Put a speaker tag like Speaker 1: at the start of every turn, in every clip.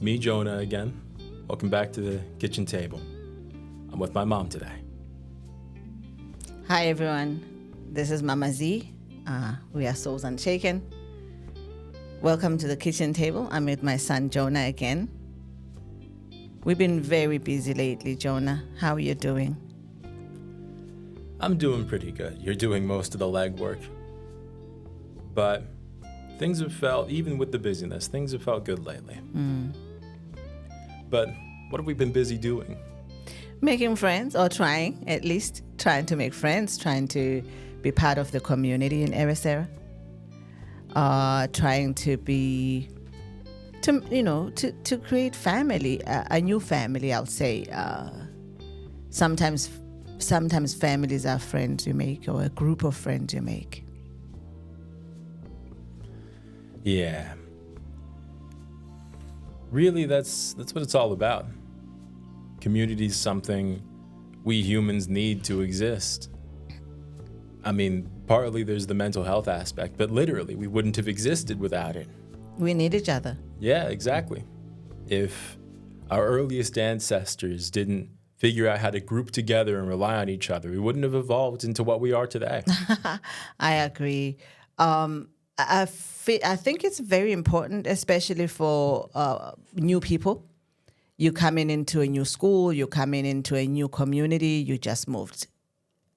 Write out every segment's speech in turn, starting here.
Speaker 1: It's me, Jonah, again. Welcome back to the kitchen table. I'm with my mom today.
Speaker 2: Hi, everyone. This is Mama Z. We are Souls Unshaken. Welcome to the kitchen table. I'm with my son, Jonah, again. We've been very busy lately, Jonah. How are you doing?
Speaker 1: I'm doing pretty good. You're doing most of the legwork. But things have felt, even with the busyness, things have felt good lately. But what have we been busy doing?
Speaker 2: Making friends, or trying, at least. Trying to make friends, trying to be part of the community in Erisera. Trying to be, to create family, a new family, I'll say. Sometimes families are friends you make, or a group of friends you make.
Speaker 1: Yeah. Really, that's what it's all about. Community is something we humans need to exist. I mean, partly there's the mental health aspect, but literally we wouldn't have existed without it.
Speaker 2: We need each other.
Speaker 1: Yeah, exactly. If our earliest ancestors didn't figure out how to group together and rely on each other, we wouldn't have evolved into what we are today.
Speaker 2: I agree. I think it's very important, especially for new people. You coming into a new school, you coming into a new community, you just moved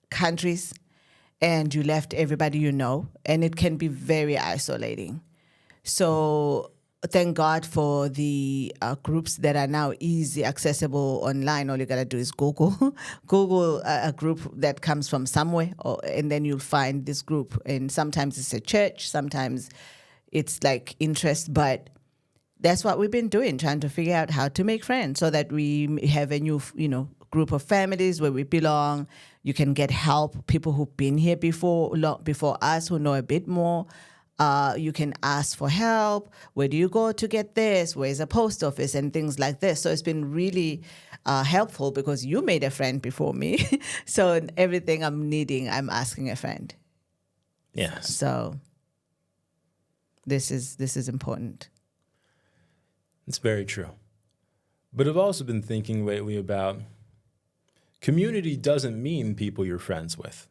Speaker 2: countries, and you left everybody you know, and it can be very isolating. So thank God for the groups that are now easy accessible online. All you gotta do is Google a group that comes from somewhere, and then you'll find this group. And sometimes it's a church, sometimes it's like interest, but that's what we've been doing, trying to figure out how to make friends so that we have a new, group of families where we belong. You can get help, people who've been here before us, who know a bit more. You can ask for help. Where do you go to get this? Where's a post office and things like this? So it's been really helpful because you made a friend before me. So everything I'm needing, I'm asking a friend.
Speaker 1: Yes.
Speaker 2: So this is important.
Speaker 1: It's very true. But I've also been thinking lately about community doesn't mean people you're friends with.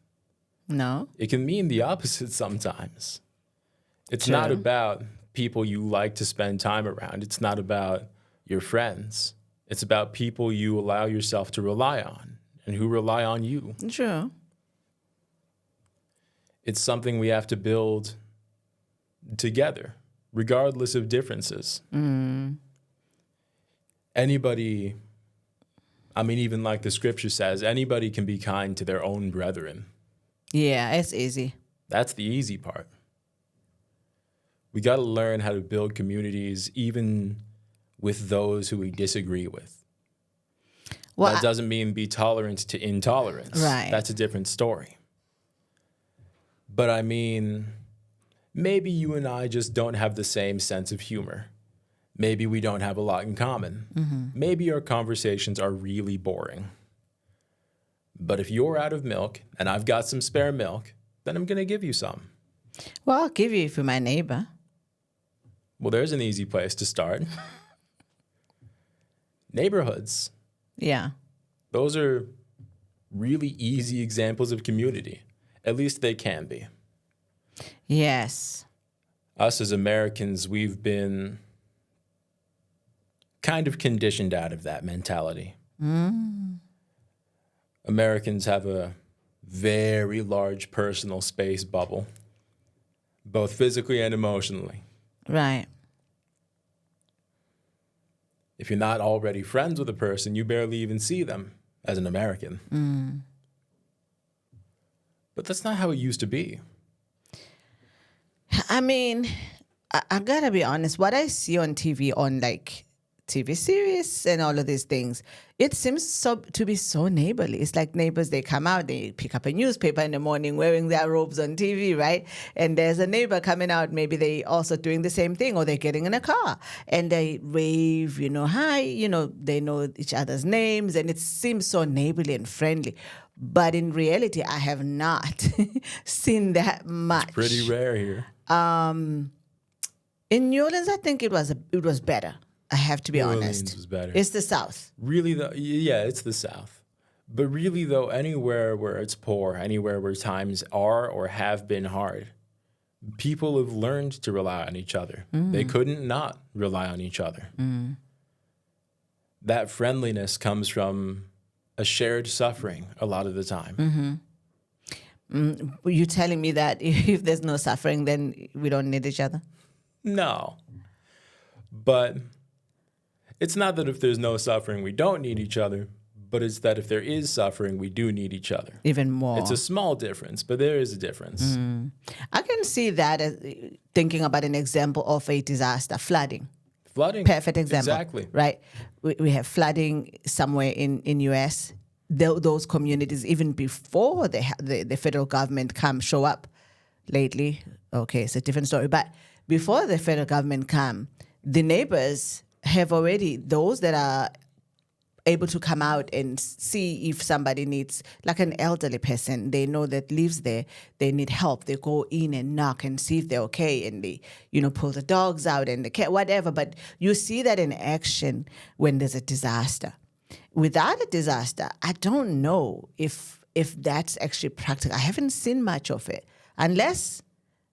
Speaker 2: No?
Speaker 1: It can mean the opposite sometimes. It's
Speaker 2: True.
Speaker 1: not about people you like to spend time around. It's not about your friends. It's about people you allow yourself to rely on and who rely on you.
Speaker 2: True.
Speaker 1: It's something we have to build together, regardless of differences. Anybody, even like the scripture says, anybody can be kind to their own brethren.
Speaker 2: Yeah, it's easy.
Speaker 1: That's the easy part. We got to learn how to build communities even with those who we disagree with.
Speaker 2: Well,
Speaker 1: that doesn't mean be tolerant to intolerance.
Speaker 2: Right.
Speaker 1: That's a different story. But maybe you and I just don't have the same sense of humor. Maybe we don't have a lot in common.
Speaker 2: Mm-hmm.
Speaker 1: Maybe our conversations are really boring. But if you're out of milk and I've got some spare milk, then I'm going to give you some.
Speaker 2: Well, I'll give you if you're my neighbor.
Speaker 1: Well, there's an easy place to start. Neighborhoods.
Speaker 2: Yeah.
Speaker 1: Those are really easy examples of community. At least they can be.
Speaker 2: Yes.
Speaker 1: Us as Americans, we've been kind of conditioned out of that mentality. Americans have a very large personal space bubble, both physically and emotionally.
Speaker 2: Right.
Speaker 1: If you're not already friends with a person, you barely even see them as an American. But that's not how it used to be.
Speaker 2: I gotta be honest. What I see on TV, on like TV series and all of these things, it seems to be so neighborly. It's like neighbors, they come out, they pick up a newspaper in the morning wearing their robes on TV, right? And there's a neighbor coming out, maybe they also doing the same thing, or they're getting in a car and they wave, hi, they know each other's names, and it seems so neighborly and friendly. But in reality, I have not seen that much.
Speaker 1: It's pretty rare here.
Speaker 2: In New Orleans, I think it was better. I have to be
Speaker 1: New
Speaker 2: honest.
Speaker 1: Orleans was better.
Speaker 2: It's the South.
Speaker 1: Really, though, yeah, it's the South. But really, though, anywhere where it's poor, anywhere where times are or have been hard, people have learned to rely on each other. They couldn't not rely on each other. That friendliness comes from a shared suffering a lot of the time.
Speaker 2: Were you telling me that if there's no suffering, then we don't need each other?
Speaker 1: No. But it's not that if there's no suffering, we don't need each other, but it's that if there is suffering, we do need each other.
Speaker 2: Even more.
Speaker 1: It's a small difference, but there is a difference.
Speaker 2: I can see that as thinking about an example of a disaster, flooding.
Speaker 1: Flooding.
Speaker 2: Perfect example.
Speaker 1: Exactly.
Speaker 2: Right? We have flooding somewhere in U.S. Those communities, even before the federal government show up lately, okay, it's a different story. But before the federal government the neighbors have already, those that are able to come out and see if somebody needs, like an elderly person, they know that lives there, they need help. They go in and knock and see if they're okay, and they, pull the dogs out and the cat, whatever. But you see that in action when there's a disaster. Without a disaster, I don't know if that's actually practical. I haven't seen much of it, unless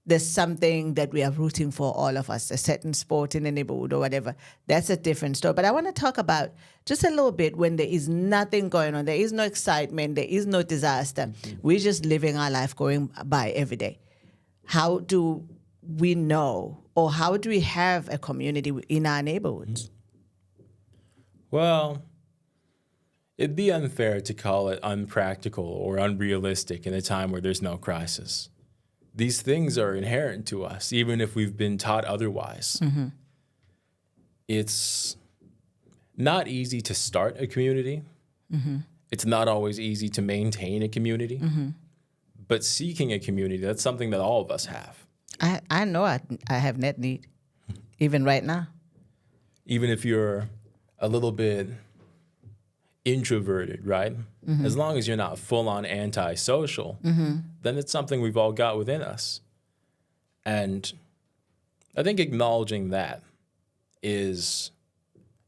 Speaker 2: there's something that we are rooting for, all of us, a certain sport in the neighborhood or whatever. That's a different story. But I want to talk about just a little bit when there is nothing going on. There is no excitement. There is no disaster. We're just living our life going by every day. How do we know, or how do we have a community in our neighborhoods?
Speaker 1: Well, it'd be unfair to call it unpractical or unrealistic in a time where there's no crisis. These things are inherent to us, even if we've been taught otherwise. It's not easy to start a community. It's not always easy to maintain a community. But seeking a community, that's something that all of us have.
Speaker 2: I know I have net need, even right now.
Speaker 1: Even if you're a little bit introverted, right? As long as you're not full-on antisocial, then it's something we've all got within us. And I think acknowledging that is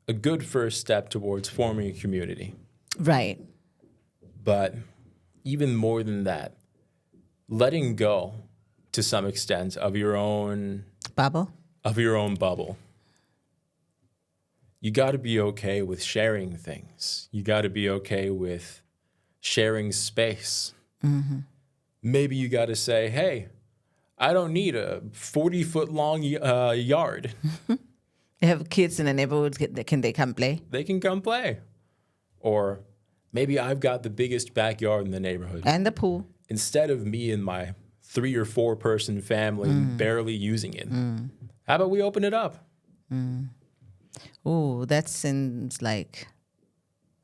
Speaker 1: a good first step towards forming a community.
Speaker 2: Right.
Speaker 1: But even more than that, letting go to some extent of your own
Speaker 2: bubble.
Speaker 1: You got to be okay with sharing things. You got to be okay with sharing space. Maybe you got to say, hey, I don't need a 40-foot long yard.
Speaker 2: You have kids in the neighborhood, can they come play?
Speaker 1: They can come play. Or maybe I've got the biggest backyard in the neighborhood.
Speaker 2: And the pool.
Speaker 1: Instead of me and my 3 or 4 person family barely using it, how about we open it up?
Speaker 2: Oh, that seems like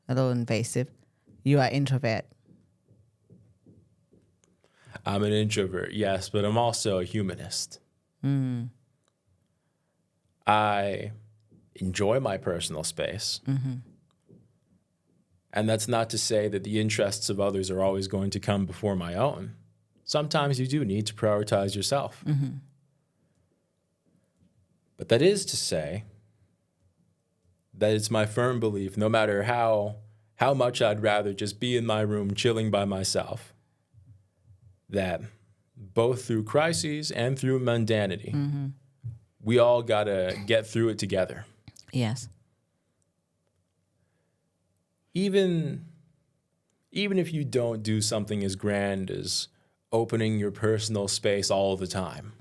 Speaker 2: a little invasive. You are introvert.
Speaker 1: I'm an introvert, yes, but I'm also a humanist. I enjoy my personal space. And that's not to say that the interests of others are always going to come before my own. Sometimes you do need to prioritize yourself. But that is to say that it's my firm belief, no matter how much I'd rather just be in my room chilling by myself, that both through crises and through mundanity, we all got to get through it together.
Speaker 2: Yes.
Speaker 1: Even if you don't do something as grand as opening your personal space all the time,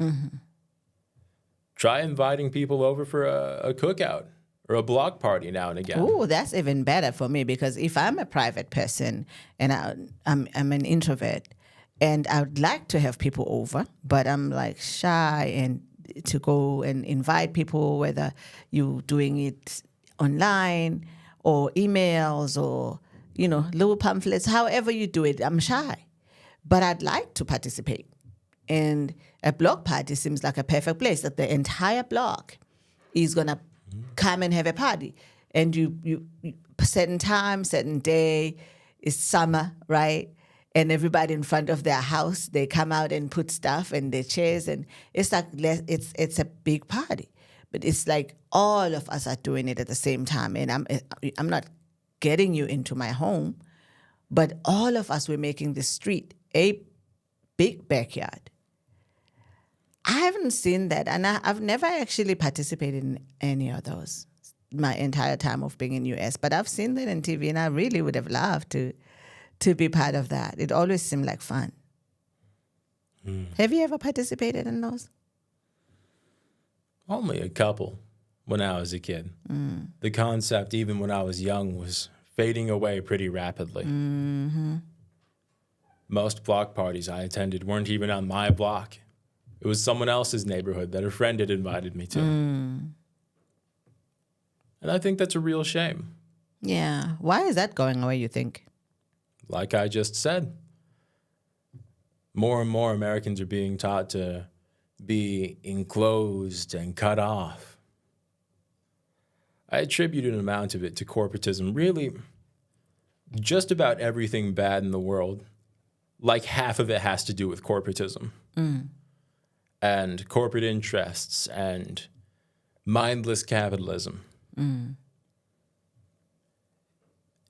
Speaker 1: try inviting people over for a cookout or a block party now and again.
Speaker 2: Oh, that's even better for me, because if I'm a private person and I'm an introvert and I would like to have people over, but I'm like shy and to go and invite people, whether you're doing it online or emails or, little pamphlets, however you do it, I'm shy. But I'd like to participate. And a block party seems like a perfect place, that the entire block is going to come and have a party. And you certain time, certain day, it's summer, right? And everybody in front of their house, they come out and put stuff and their chairs, and it's like it's a big party. but it's like all of us are doing it at the same time. And I'm not getting you into my home, but all of us, we're making this street a big backyard. I haven't seen that, and I've never actually participated in any of those my entire time of being in US, but I've seen that on TV, and I really would have loved to be part of that. It always seemed like fun. Have you ever participated in those?
Speaker 1: Only a couple when I was a kid. The concept, even when I was young, was fading away pretty rapidly. Most block parties I attended weren't even on my block. It was someone else's neighborhood that a friend had invited me to. And I think that's a real shame.
Speaker 2: Yeah. Why is that going away, you think?
Speaker 1: Like I just said, more and more Americans are being taught to be enclosed and cut off. I attribute an amount of it to corporatism. Really, just about everything bad in the world, like half of it has to do with corporatism. And corporate interests and mindless capitalism.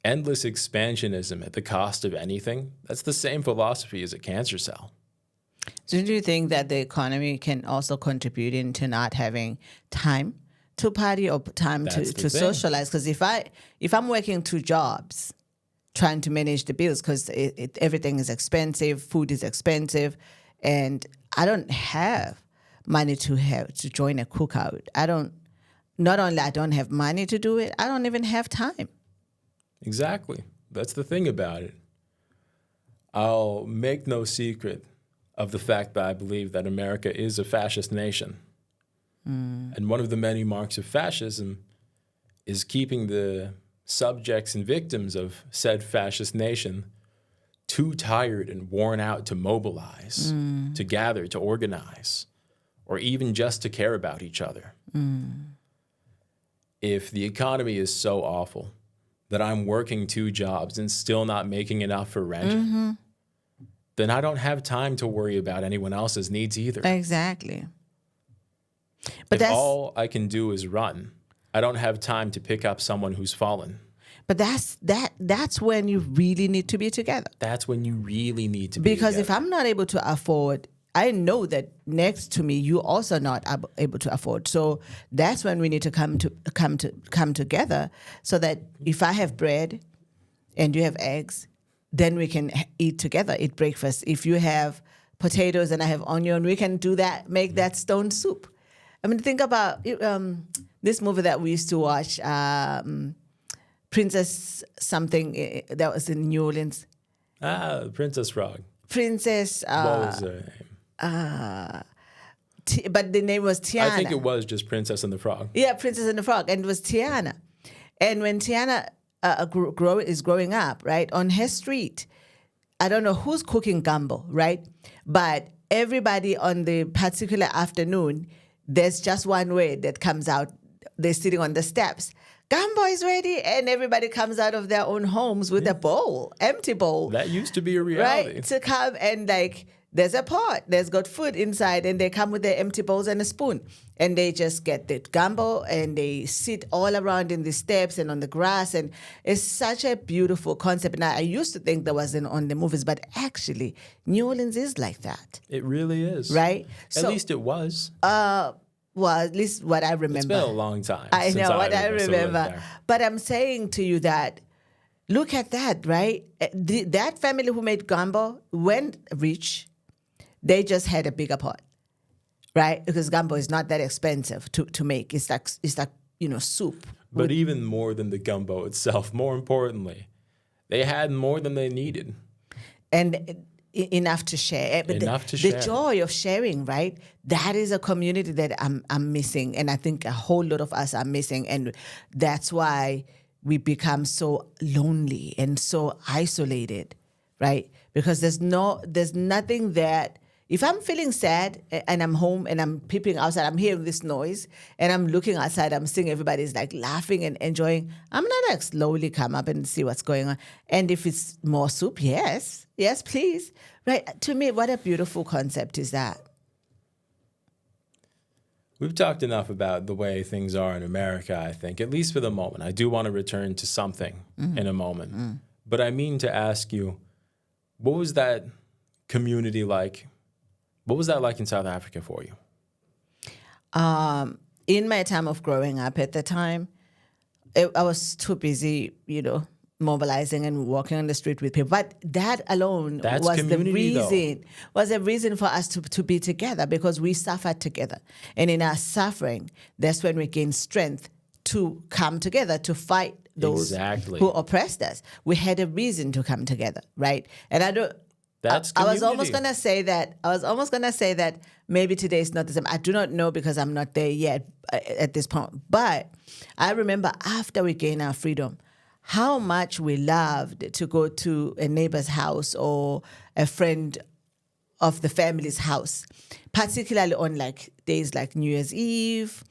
Speaker 1: Endless expansionism at the cost of anything, that's the same philosophy as a cancer cell.
Speaker 2: So do you think that the economy can also contribute into not having time to party or time to socialize? Because if I'm working 2 jobs, trying to manage the bills, because everything is expensive, food is expensive, and I don't have money to join a cookout. Not only I don't have money to do it, I don't even have time.
Speaker 1: Exactly. That's the thing about it. I'll make no secret of the fact that I believe that America is a fascist nation. And one of the many marks of fascism is keeping the subjects and victims of said fascist nation too tired and worn out to mobilize, to gather, to organize, or even just to care about each other. If the economy is so awful that I'm working 2 jobs and still not making enough for rent, then I don't have time to worry about anyone else's needs either.
Speaker 2: Exactly. But
Speaker 1: if all I can do is run, I don't have time to pick up someone who's fallen.
Speaker 2: But that's when you really need to be together.
Speaker 1: That's when you really need to be
Speaker 2: Because
Speaker 1: together.
Speaker 2: if I'm not able to afford, I know that next to me you also not able to afford. So that's when we need to come together, so that if I have bread and you have eggs, then we can eat together, eat breakfast. If you have potatoes and I have onion, we can do that, make that stone soup. I mean, think about this movie that we used to watch, Princess something that was in New Orleans.
Speaker 1: Princess Frog.
Speaker 2: Princess.
Speaker 1: What was her name?
Speaker 2: But the name was Tiana.
Speaker 1: I think it was just Princess and the Frog.
Speaker 2: Yeah, Princess and the Frog, and it was Tiana. And when Tiana is growing up, right, on her street, I don't know who's cooking gumbo, right? But everybody on the particular afternoon, there's just one word that comes out. They're sitting on the steps. Gumbo is ready, and everybody comes out of their own homes with a bowl, empty bowl.
Speaker 1: That used to be a reality.
Speaker 2: Right, to come and there's a pot, there's got food inside, and they come with their empty bowls and a spoon. And they just get the gumbo, and they sit all around in the steps and on the grass, and it's such a beautiful concept. Now, I used to think that wasn't on the movies, but actually, New Orleans is like that.
Speaker 1: It really is.
Speaker 2: Right?
Speaker 1: At least it was.
Speaker 2: Well, at least what I remember.
Speaker 1: It's been a long time.
Speaker 2: I
Speaker 1: since
Speaker 2: know what I
Speaker 1: used to live
Speaker 2: remember.
Speaker 1: there.
Speaker 2: But I'm saying to you that, look at that, right? That family who made gumbo went rich. They just had a bigger pot, right? Because gumbo is not that expensive to make. It's like soup.
Speaker 1: But even more than the gumbo itself, more importantly, they had more than they needed.
Speaker 2: And enough to share. But the joy of sharing, right? That is a community that I'm missing, and I think a whole lot of us are missing, and that's why we become so lonely and so isolated, right? Because there's nothing that. If I'm feeling sad and I'm home and I'm peeping outside, I'm hearing this noise and I'm looking outside, I'm seeing everybody's laughing and enjoying, I'm gonna slowly come up and see what's going on. And if it's more soup, yes, please. Right? To me, what a beautiful concept is that.
Speaker 1: We've talked enough about the way things are in America, I think, at least for the moment. I do want to return to something in a moment. But I mean to ask you, what was that community like? What was that like in South Africa for you?
Speaker 2: In my time of growing up at the time, I was too busy, mobilizing and walking on the street with people. But that alone
Speaker 1: That's
Speaker 2: was the
Speaker 1: community, though.
Speaker 2: reason, was a reason for us to be together, because we suffered together. And in our suffering, that's when we gain strength to come together to fight those
Speaker 1: Exactly.
Speaker 2: who oppressed us. We had a reason to come together, right? And I don't.
Speaker 1: That's
Speaker 2: I was
Speaker 1: community.
Speaker 2: almost gonna say that maybe today is not the same. I do not know because I'm not there yet at this point. But I remember after we gained our freedom, how much we loved to go to a neighbor's house or a friend of the family's house, particularly on like days like New Year's Eve,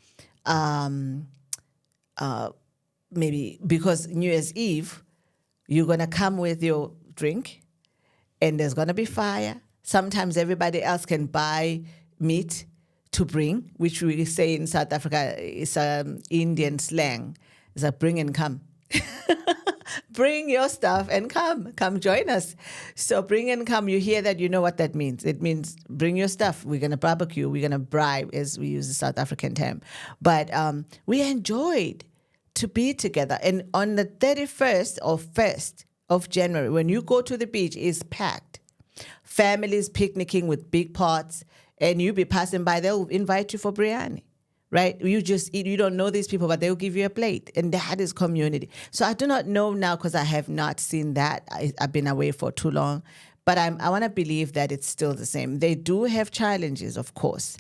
Speaker 2: maybe because New Year's Eve, you're gonna come with your drink, and there's gonna be fire. Sometimes everybody else can buy meat to bring, which we say in South Africa is Indian slang. It's like bring and come. Bring your stuff and come join us. So bring and come, you hear that, you know what that means. It means bring your stuff. We're going to barbecue. We're going to bribe, as we use the South African term. But we enjoyed to be together. And on the 31st or 1st of January, when you go to the beach, it's packed. Families picnicking with big pots, and you be passing by, they'll invite you for biryani. Right? You just eat. You don't know these people, but they'll give you a plate. And that is community. So I do not know now because I have not seen that. I've been away for too long. But I want to believe that it's still the same. They do have challenges, of course.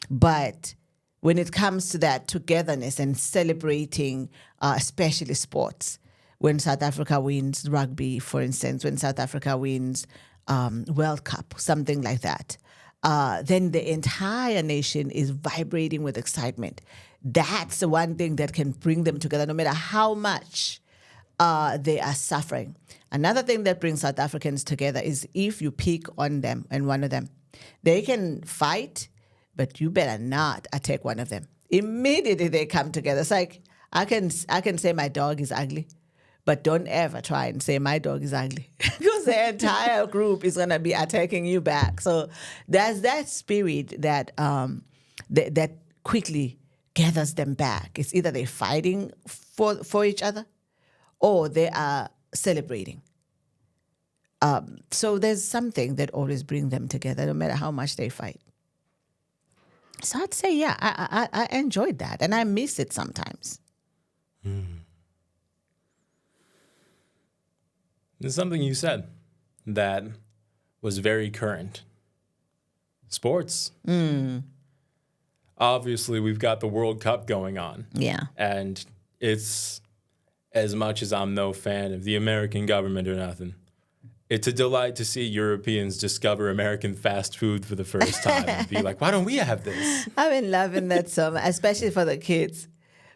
Speaker 2: But when it comes to that togetherness and celebrating, especially sports, when South Africa wins rugby, for instance, when South Africa wins World Cup, something like that, then the entire nation is vibrating with excitement. That's the one thing that can bring them together, no matter how much they are suffering. Another thing that brings South Africans together is if you pick on them and one of them. They can fight, but you better not attack one of them. Immediately they come together. It's like, I can say my dog is ugly, but don't ever try and say my dog is ugly, because the entire group is going to be attacking you back. So there's that spirit that that quickly gathers them back. It's either they're fighting for each other or they are celebrating. So there's something that always brings them together, no matter how much they fight. So I'd say, yeah, I enjoyed that, and I miss it sometimes.
Speaker 1: There's something you said that was very current. Sports. Obviously, we've got the World Cup going on.
Speaker 2: Yeah.
Speaker 1: And it's, as much as I'm no fan of the American government or nothing, it's a delight to see Europeans discover American fast food for the first time and be like, why don't we have this?
Speaker 2: I've been loving that so much, especially for the kids.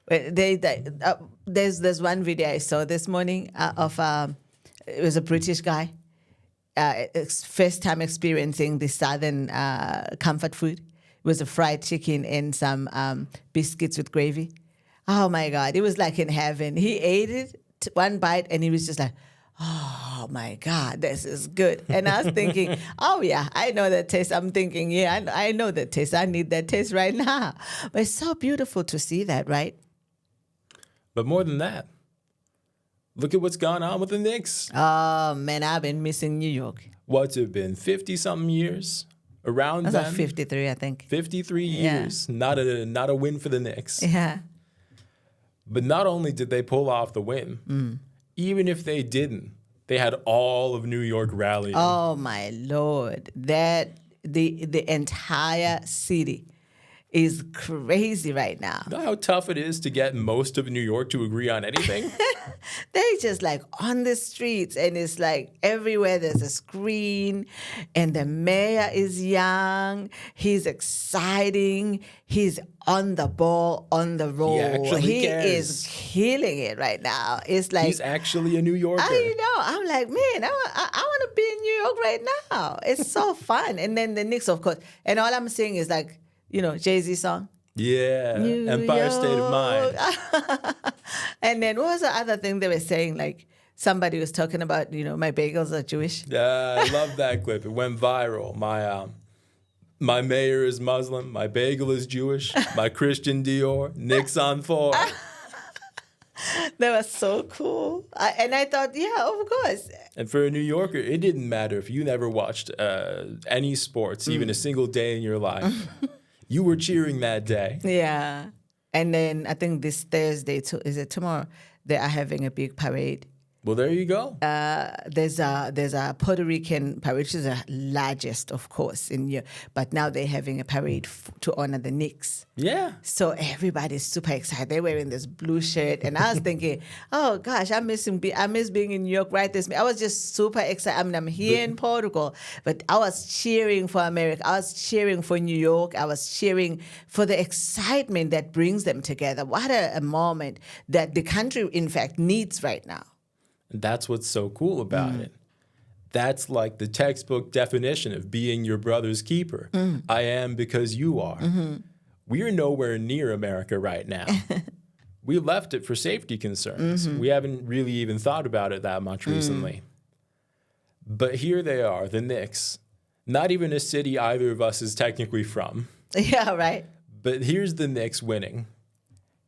Speaker 2: There's one video I saw this morning of... it was a British guy, first time experiencing the Southern comfort food. It was a fried chicken and some biscuits with gravy. Oh my God, it was like in heaven. He ate it, one bite, and he was just like, oh my God, this is good. And I was thinking, oh yeah, I know that taste. I'm thinking, yeah, I know that taste. I need that taste right now. But it's so beautiful to see that, right?
Speaker 1: But more than that, look at what's gone on with the Knicks.
Speaker 2: Oh, man, I've been missing New York.
Speaker 1: What's it been, 50-something years? Around
Speaker 2: That's
Speaker 1: then?
Speaker 2: like 53, I think.
Speaker 1: 53
Speaker 2: Yeah.
Speaker 1: years. Not a win for the Knicks.
Speaker 2: Yeah.
Speaker 1: But not only did they pull off the win, even if they didn't, they had all of New York rallying.
Speaker 2: Oh, my Lord. That the entire city is crazy right now.
Speaker 1: You know how tough it is to get most of New York to agree on anything?
Speaker 2: They just like on the streets, and it's like everywhere there's a screen, and the mayor is young, he's exciting, he's on the ball, on the roll. He
Speaker 1: cares.
Speaker 2: is killing it right now. It's like
Speaker 1: He's actually a New Yorker.
Speaker 2: I know. I'm like, man, I want to be in New York right now. It's so fun. And then the Knicks, of course. And all I'm saying is like, Jay-Z song.
Speaker 1: Yeah.
Speaker 2: New
Speaker 1: Empire State of Mind.
Speaker 2: York. And then what was the other thing they were saying? Like somebody was talking about, my bagels are Jewish.
Speaker 1: Yeah, I love that clip. It went viral. My mayor is Muslim. My bagel is Jewish. My Christian Dior. Nick's on 4.
Speaker 2: That was so cool. And I thought, yeah, of course.
Speaker 1: And for a New Yorker, it didn't matter if you never watched any sports, even a single day in your life. You were cheering that day.
Speaker 2: Yeah. And then I think this Thursday, is it tomorrow, they are having a big parade.
Speaker 1: Well, there you go.
Speaker 2: There's a Puerto Rican parade, which is the largest, of course, in Europe. But now they're having a parade to honor the Knicks.
Speaker 1: Yeah.
Speaker 2: So everybody's super excited. They're wearing this blue shirt, and I was thinking, oh gosh, I miss being in New York right this minute. I was just super excited. I mean, I'm here in Portugal, but I was cheering for America. I was cheering for New York. I was cheering for the excitement that brings them together. What a moment that the country, in fact, needs right now.
Speaker 1: And that's what's so cool about it. That's like the textbook definition of being your brother's keeper. I am because you are. We're nowhere near America right now. We left it for safety concerns. We haven't really even thought about it that much recently. But here they are, the Knicks. Not even a city either of us is technically from.
Speaker 2: Yeah, right.
Speaker 1: But here's the Knicks winning.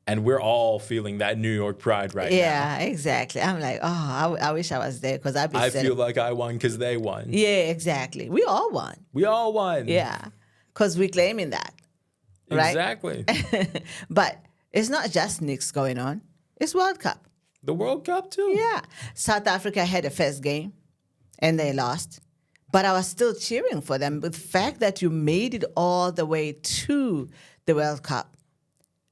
Speaker 1: And we're all feeling that New York pride right now.
Speaker 2: Yeah, exactly. I'm like, oh, I wish I was there because I'd be
Speaker 1: I feel like I won because they won.
Speaker 2: Yeah, exactly. We all won.
Speaker 1: We all won.
Speaker 2: Yeah, because we're claiming that. Right?
Speaker 1: Exactly.
Speaker 2: But it's not just Knicks going on. It's World Cup.
Speaker 1: The World Cup, too.
Speaker 2: Yeah. South Africa had a first game, and they lost. But I was still cheering for them. But the fact that you made it all the way to the World Cup,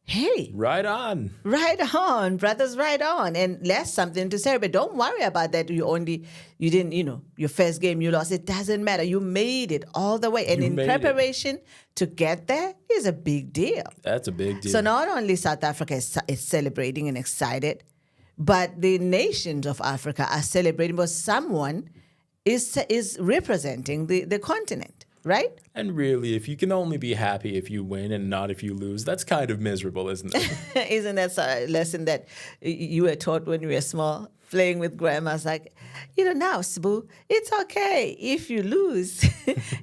Speaker 2: hey.
Speaker 1: Right on.
Speaker 2: Right on, brothers, right on. And that's something to celebrate. Don't worry about that. You didn't, your first game you lost. It doesn't matter. You made it all the way. And in preparation to get there is a big deal.
Speaker 1: That's a big deal.
Speaker 2: So not only South Africa is celebrating and excited, but the nations of Africa are celebrating because someone is representing the continent. Right?
Speaker 1: And really, if you can only be happy if you win and not if you lose, that's kind of miserable, isn't it?
Speaker 2: Isn't that a lesson that you were taught when you were small, playing with grandma? It's like, now, Sbu, it's okay if you lose.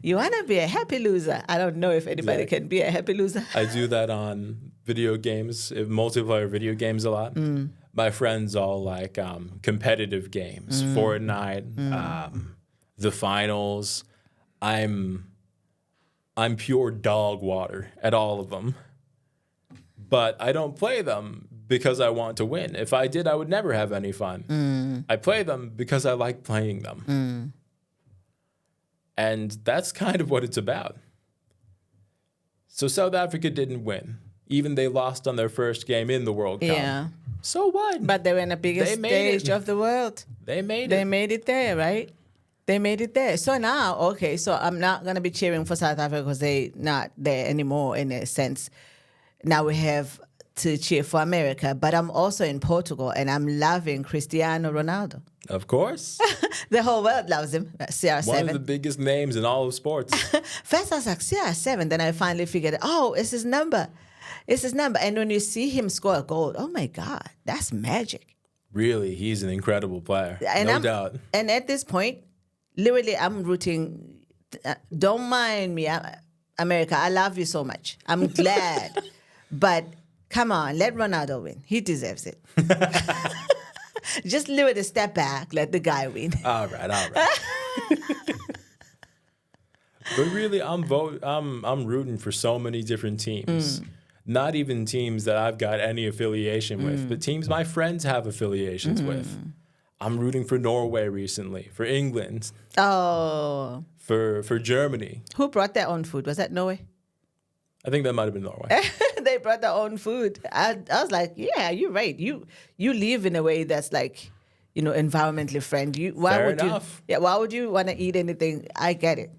Speaker 2: You want to be a happy loser. I don't know if anybody can be a happy loser.
Speaker 1: I do that on video games, multiplayer video games a lot. My friends all like competitive games, Fortnite, the finals. I'm pure dog water at all of them. But I don't play them because I want to win. If I did, I would never have any fun. I play them because I like playing them. And that's kind of what it's about. So South Africa didn't win. Even they lost on their first game in the World Cup.
Speaker 2: Yeah.
Speaker 1: So what?
Speaker 2: But they were in the biggest stage of the world.
Speaker 1: They made it.
Speaker 2: They made it there, right? They made it there. So now, okay, so I'm not going to be cheering for South Africa because they're not there anymore in a sense. Now we have to cheer for America. But I'm also in Portugal, and I'm loving Cristiano Ronaldo.
Speaker 1: Of course.
Speaker 2: The whole world loves him, CR7.
Speaker 1: One of the biggest names in all of sports.
Speaker 2: First I was like, CR7. Then I finally figured, it's his number. It's his number. And when you see him score a goal, oh, my God, that's magic.
Speaker 1: Really, he's an incredible player. No doubt.
Speaker 2: And at this point, literally, I'm rooting. Don't mind me, America. I love you so much. I'm glad. But come on, let Ronaldo win. He deserves it. Just literally step back, let the guy win.
Speaker 1: All right. But really, I'm rooting for so many different teams. Not even teams that I've got any affiliation with, but teams my friends have affiliations with. I'm rooting for Norway recently, for England.
Speaker 2: Oh.
Speaker 1: For Germany.
Speaker 2: Who brought their own food? Was that Norway?
Speaker 1: I think that might have been Norway.
Speaker 2: They brought their own food. I was like, yeah, you're right. You live in a way that's like, environmentally friendly.
Speaker 1: Fair enough.
Speaker 2: Why would you want to eat anything? I get it.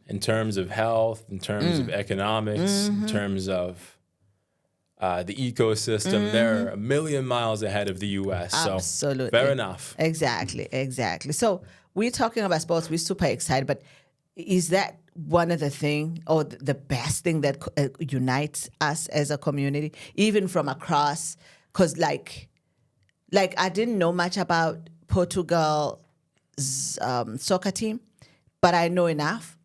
Speaker 1: In terms of health, in terms of economics, in terms of the ecosystem, they're a million miles ahead of the U.S.
Speaker 2: Absolutely.
Speaker 1: So fair enough.
Speaker 2: Exactly. So we're talking about sports. We're super excited, but is that one of the thing or the best thing that unites us as a community, even from across, because like I didn't know much about Portugal's soccer team, but I know enough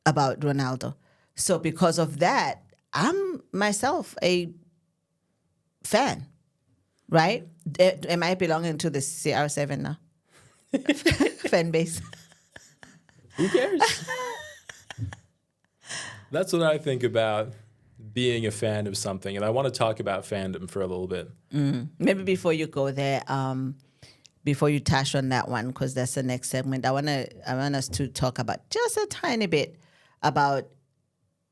Speaker 2: about Ronaldo. So because of that, I'm myself a fan, right? Am I belonging to the CR7 now? Fan base.
Speaker 1: Who cares? That's what I think about being a fan of something. And I want to talk about fandom for a little bit.
Speaker 2: Maybe before you go there, before you touch on that one, because that's the next segment, I want us to talk about just a tiny bit about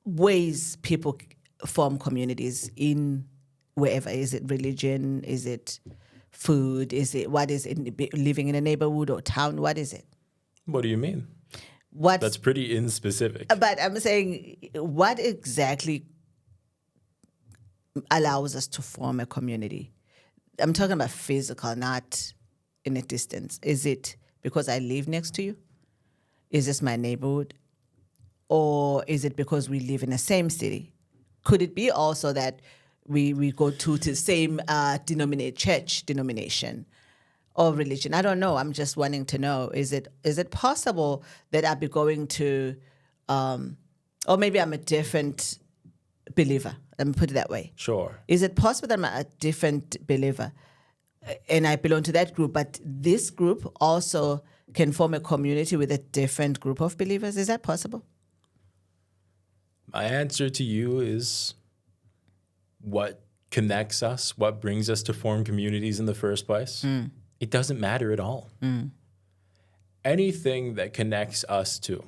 Speaker 2: ways people form communities in wherever. Is it religion? Is it food? What is it? Living in a neighborhood or town? What is it?
Speaker 1: What do you mean?
Speaker 2: That's
Speaker 1: pretty inspecific.
Speaker 2: But I'm saying, what exactly allows us to form a community? I'm talking about physical, not in a distance. Is it because I live next to you? Is this my neighborhood? Or is it because we live in the same city? Could it be also that we go to the same church denomination or religion? I don't know. I'm just wanting to know, is it possible that I'll be going to, or maybe I'm a different believer. Let me put it that way.
Speaker 1: Sure.
Speaker 2: Is it possible that I'm a different believer and I belong to that group, but this group also can form a community with a different group of believers? Is that possible?
Speaker 1: My answer to you is what connects us, what brings us to form communities in the first place. It doesn't matter at all. Anything that connects us to,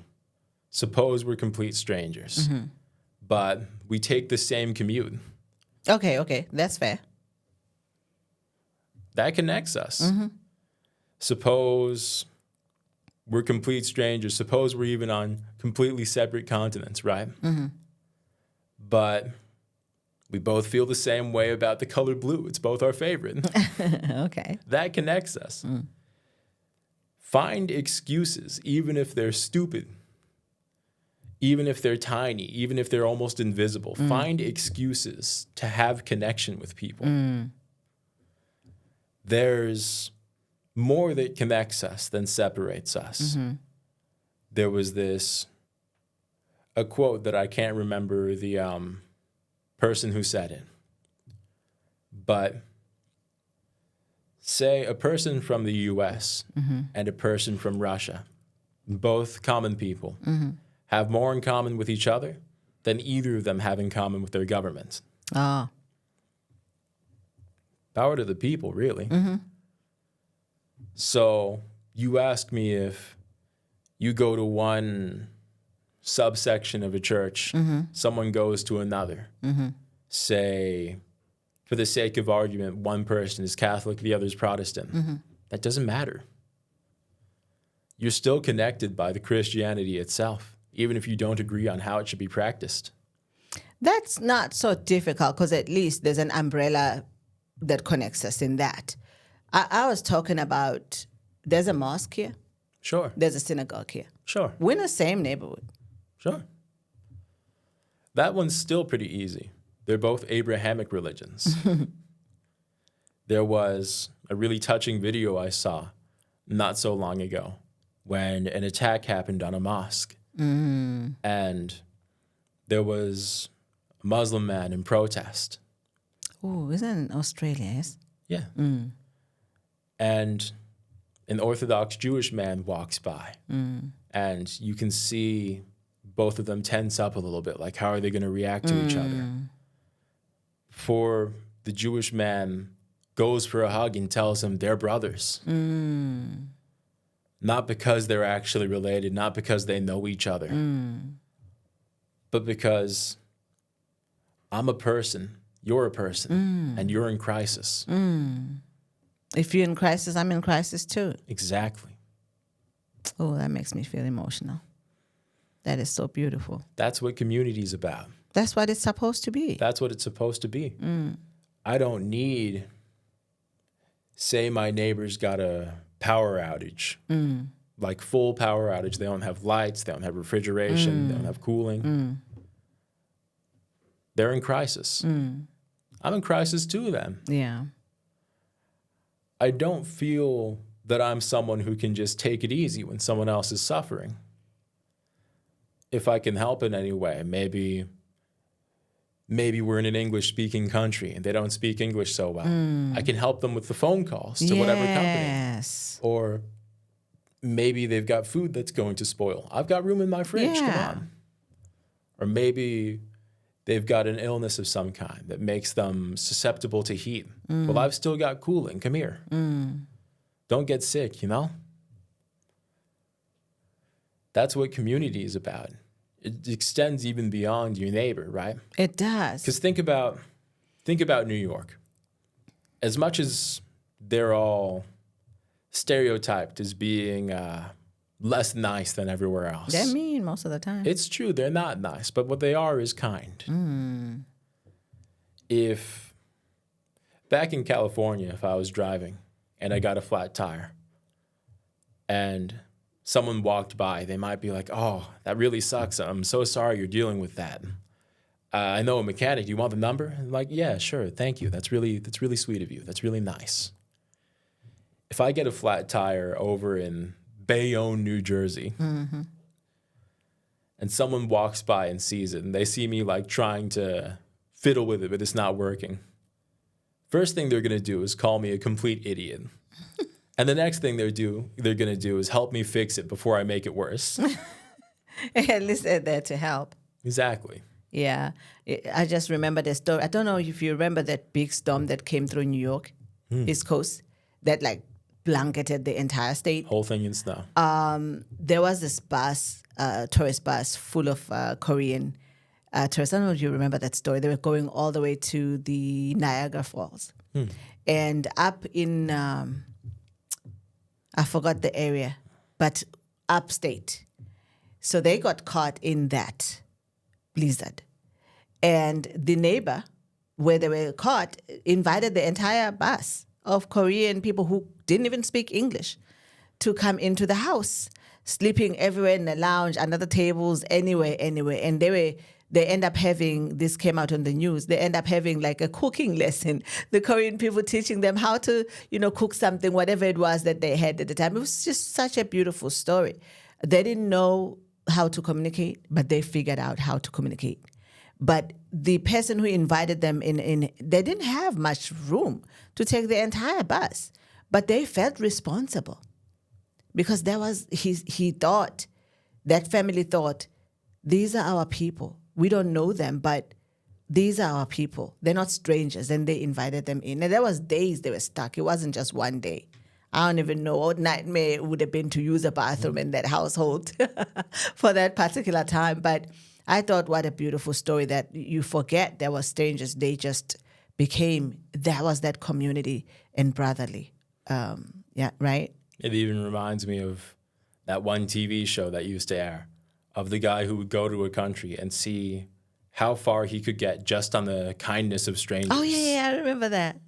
Speaker 1: suppose we're complete strangers, but we take the same commute.
Speaker 2: Okay, that's fair.
Speaker 1: That connects us. Suppose we're complete strangers. Suppose we're even on completely separate continents, right? But we both feel the same way about the color blue. It's both our favorite.
Speaker 2: Okay.
Speaker 1: That connects us. Find excuses, even if they're stupid, even if they're tiny, even if they're almost invisible. Find excuses to have connection with people. There's more that connects us than separates us. There was a quote that I can't remember the person who said it, but say a person from the US and a person from Russia, both common people, have more in common with each other than either of them have in common with their government.
Speaker 2: Ah.
Speaker 1: Power to the people, really. So you ask me if you go to one subsection of a church, someone goes to another. Say, for the sake of argument, one person is Catholic, the other is Protestant. That doesn't matter. You're still connected by the Christianity itself, even if you don't agree on how it should be practiced.
Speaker 2: That's not so difficult because at least there's an umbrella that connects us in that. I was talking about, there's a mosque here.
Speaker 1: Sure.
Speaker 2: There's a synagogue here.
Speaker 1: Sure.
Speaker 2: We're in the same neighborhood.
Speaker 1: Sure. That one's still pretty easy. They're both Abrahamic religions. There was a really touching video I saw not so long ago when an attack happened on a mosque. And there was a Muslim man in protest.
Speaker 2: Oh, isn't it Australia, yes?
Speaker 1: Yeah. And an Orthodox Jewish man walks by. And you can see both of them tense up a little bit, like how are they going to react to each other? For the Jewish man goes for a hug and tells him they're brothers. Not because they're actually related, not because they know each other, but because I'm a person, you're a person, and you're in crisis.
Speaker 2: If you're in crisis, I'm in crisis too.
Speaker 1: Exactly.
Speaker 2: Oh, that makes me feel emotional. That is so beautiful.
Speaker 1: That's what community's about.
Speaker 2: That's what it's supposed to be.
Speaker 1: That's what it's supposed to be. I don't need, say my neighbor's got a power outage like full power outage. They don't have lights. They don't have refrigeration. They don't have cooling. They're in crisis. I'm in crisis too then.
Speaker 2: Yeah.
Speaker 1: I don't feel that I'm someone who can just take it easy when someone else is suffering. If I can help in any way, maybe we're in an English-speaking country and they don't speak English so well. I can help them with the phone calls to whatever company.
Speaker 2: Yes.
Speaker 1: Or maybe they've got food that's going to spoil. I've got room in my fridge, come on. Or maybe they've got an illness of some kind that makes them susceptible to heat. Well, I've still got cooling. Come here. Don't get sick, you know? That's what community is about. It extends even beyond your neighbor, right?
Speaker 2: It does.
Speaker 1: Because think about New York. As much as they're all stereotyped as being less nice than everywhere else.
Speaker 2: They're mean most of the time.
Speaker 1: It's true, they're not nice, but what they are is kind. If back in California, if I was driving and I got a flat tire and someone walked by, they might be like, "Oh, that really sucks. I'm so sorry you're dealing with that. I know a mechanic. Do you want the number?" I'm like, "Yeah, sure. Thank you. That's really sweet of you. That's really nice." If I get a flat tire over in Bayonne, New Jersey, and someone walks by and sees it, and they see me like trying to fiddle with it, but it's not working, first thing they're gonna do is call me a complete idiot. And the next thing they're gonna do is help me fix it before I make it worse.
Speaker 2: At least they're there to help.
Speaker 1: Exactly.
Speaker 2: Yeah. I just remember the story. I don't know if you remember that big storm that came through New York, East Coast, that like blanketed the entire state.
Speaker 1: Whole thing in snow.
Speaker 2: There was this bus, tourist bus, full of Korean tourists. I don't know if you remember that story. They were going all the way to the Niagara Falls. And up in... I forgot the area, but upstate. So they got caught in that blizzard. And the neighbor where they were caught invited the entire bus of Korean people who didn't even speak English to come into the house, sleeping everywhere in the lounge, under the tables, anywhere. And they end up having, this came out on the news, they end up having like a cooking lesson. The Korean people teaching them how to, cook something, whatever it was that they had at the time. It was just such a beautiful story. They didn't know how to communicate, but they figured out how to communicate. But the person who invited them in, they didn't have much room to take the entire bus, but they felt responsible because that family thought, these are our people. We don't know them, but these are our people. They're not strangers. And they invited them in. And there was days they were stuck. It wasn't just one day. I don't even know what nightmare it would have been to use a bathroom in that household for that particular time. But I thought, what a beautiful story that you forget there were strangers. They just that was that community and brotherly. Right?
Speaker 1: It even reminds me of that one TV show that used to air, of the guy who would go to a country and see how far he could get just on the kindness of strangers.
Speaker 2: Oh, yeah, I remember that.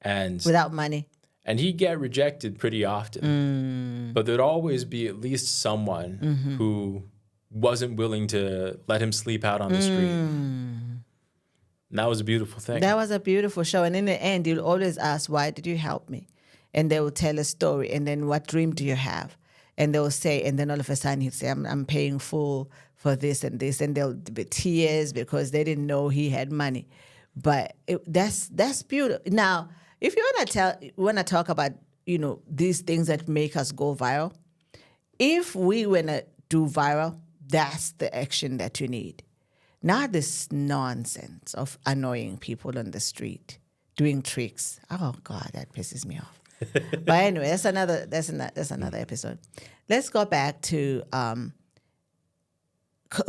Speaker 1: And
Speaker 2: without money.
Speaker 1: And he'd get rejected pretty often. But there'd always be at least someone who wasn't willing to let him sleep out on the street. And that was a beautiful thing.
Speaker 2: That was a beautiful show. And in the end, you'll always ask, why did you help me? And they will tell a story. And then, what dream do you have? And they'll say, and then all of a sudden he'd say, I'm paying full for this and this. And there'll be tears because they didn't know he had money. But that's beautiful. Now, if you want to talk about, these things that make us go viral, if we want to do viral, that's the action that you need. Not this nonsense of annoying people on the street, doing tricks. Oh God, that pisses me off. But anyway, that's another episode. Let's go back to